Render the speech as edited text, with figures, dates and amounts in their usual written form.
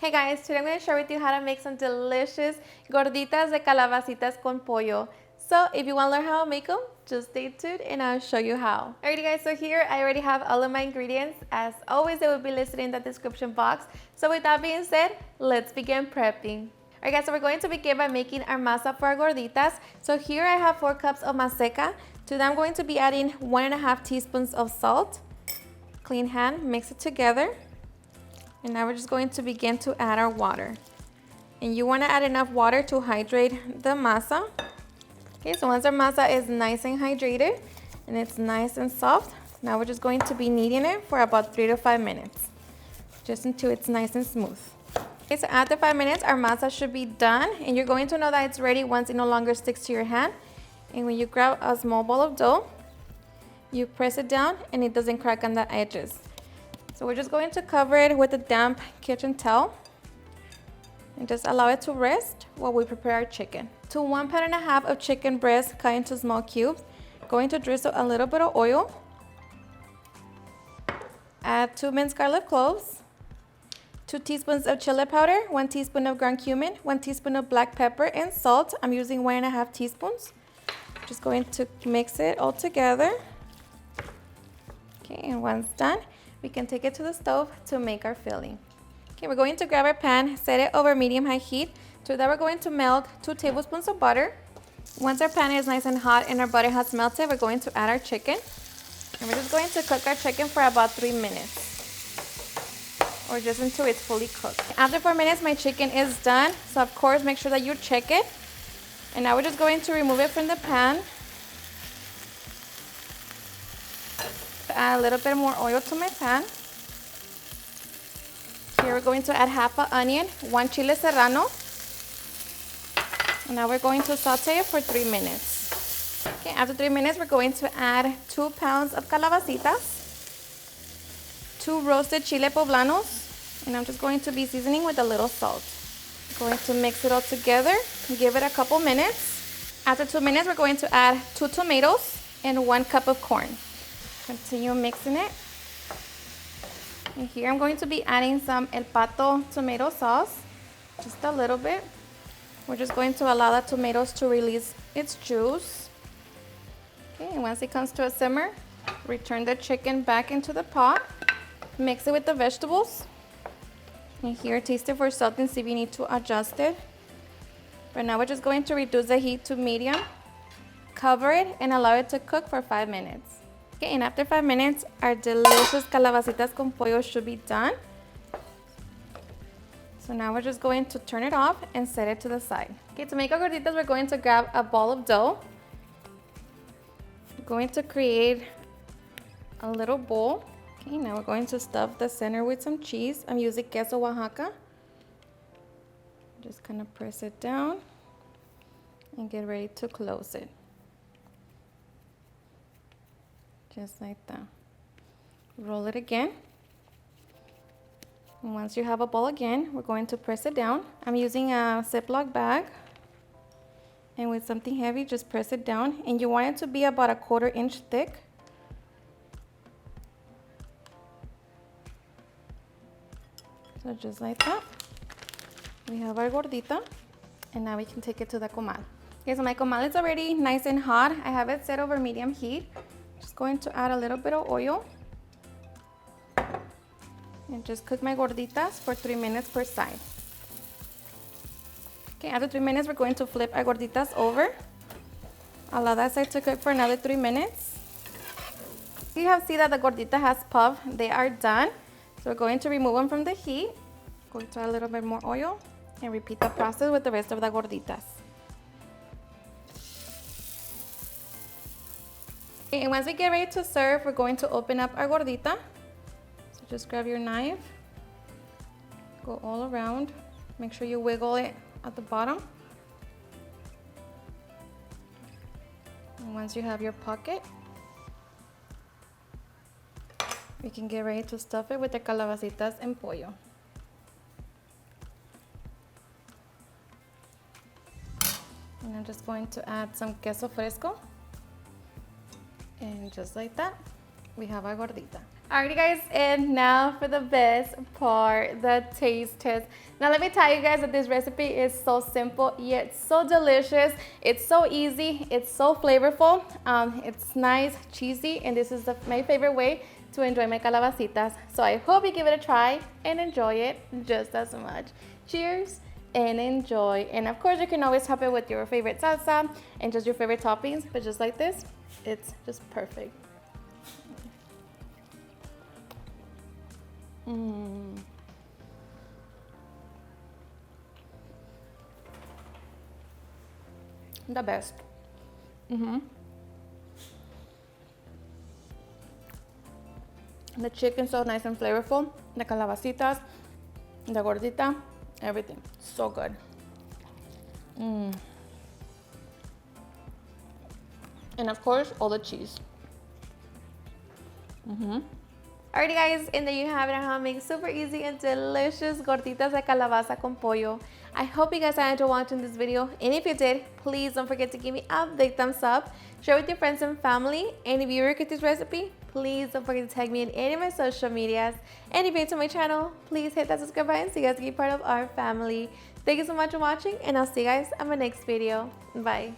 Hey guys, today I'm going to share with you how to make some delicious gorditas de calabacitas con pollo. So if you want to learn how to make them, just stay tuned and I'll show you how. Alrighty guys, so here I already have all of my ingredients. As always, they will be listed in the description box. So with that being said, let's begin prepping. Alright guys, so we're going to begin by making our masa for our gorditas. So here I have 4 cups of Maseca. To that I'm going to be adding 1.5 teaspoons of salt. Clean hand, mix it together. And now we're just going to begin to add our water. And you want to add enough water to hydrate the masa. Okay, so once our masa is nice and hydrated and it's nice and soft, now we're just going to be kneading it for about 3 to 5 minutes, just until it's nice and smooth. Okay, so after 5 minutes, our masa should be done, and you're going to know that it's ready once it no longer sticks to your hand. And when you grab a small ball of dough, you press it down and it doesn't crack on the edges. So we're just going to cover it with a damp kitchen towel and just allow it to rest while we prepare our chicken. To 1.5 pounds of chicken breast cut into small cubes, going to drizzle a little bit of oil. Add 2 minced garlic cloves, 2 teaspoons of chili powder, 1 teaspoon of ground cumin, 1 teaspoon of black pepper, and salt. I'm using 1.5 teaspoons. Just going to mix it all together. Okay, and once done, we can take it to the stove to make our filling. Okay, we're going to grab our pan, set it over medium-high heat. To that, we're going to melt 2 tablespoons of butter. Once our pan is nice and hot and our butter has melted, we're going to add our chicken. And we're just going to cook our chicken for about 3 minutes, or just until it's fully cooked. After 4 minutes, my chicken is done. So of course, make sure that you check it. And now we're just going to remove it from the pan. Add a little bit more oil to my pan. Here we're going to add half an onion, 1 chile serrano. And now we're going to saute it for 3 minutes. Okay, after 3 minutes, we're going to add 2 pounds of calabacitas, 2 roasted chile poblanos, and I'm just going to be seasoning with a little salt. Going to mix it all together and give it a couple minutes. After 2 minutes, we're going to add 2 tomatoes and 1 cup of corn. Continue mixing it. And here I'm going to be adding some El Pato tomato sauce, just a little bit. We're just going to allow the tomatoes to release its juice. Okay, and once it comes to a simmer, return the chicken back into the pot. Mix it with the vegetables. And here, taste it for salt and see if you need to adjust it. But now we're just going to reduce the heat to medium, cover it, and allow it to cook for 5 minutes. Okay, and after 5 minutes, our delicious calabacitas con pollo should be done. So now we're just going to turn it off and set it to the side. Okay, to make our gorditas, we're going to grab a ball of dough. We're going to create a little bowl. Okay, now we're going to stuff the center with some cheese. I'm using queso Oaxaca. Just kind of press it down and get ready to close it. Just like that. Roll it again. And once you have a ball again, we're going to press it down. I'm using a Ziploc bag. And with something heavy, just press it down. And you want it to be about a 1/4 inch thick. So just like that. We have our gordita. And now we can take it to the comal. Okay, so my comal is already nice and hot. I have it set over medium heat. Just going to add a little bit of oil and just cook my gorditas for 3 minutes per side. Okay, after 3 minutes, we're going to flip our gorditas over. Allow that side to cook for another 3 minutes. You have seen that the gordita has puffed. They are done. So we're going to remove them from the heat. Going to add a little bit more oil and repeat the process with the rest of the gorditas. And once we get ready to serve, we're going to open up our gordita. So just grab your knife, go all around. Make sure you wiggle it at the bottom. And once you have your pocket, we can get ready to stuff it with the calabacitas and pollo. And I'm just going to add some queso fresco. And just like that, we have our gordita. Alrighty guys, and now for the best part, the taste test. Now let me tell you guys that this recipe is so simple yet so delicious. It's so easy, it's so flavorful, it's nice, cheesy, and this is my favorite way to enjoy my calabacitas. So I hope you give it a try and enjoy it just as much. Cheers and enjoy. And of course you can always top it with your favorite salsa and just your favorite toppings, but just like this, it's just perfect. The best. The chicken's so nice and flavorful. The calabacitas, the gordita, everything. So good. And of course, all the cheese. Alrighty guys, and there you have it, how to make super easy and delicious gorditas de calabaza con pollo. I hope you guys enjoyed watching this video, and if you did, please don't forget to give me a big thumbs up, share with your friends and family, and if you like this recipe, please don't forget to tag me in any of my social medias, and if you're new to my channel, please hit that subscribe button so you guys can be part of our family. Thank you so much for watching, and I'll see you guys on my next video. Bye.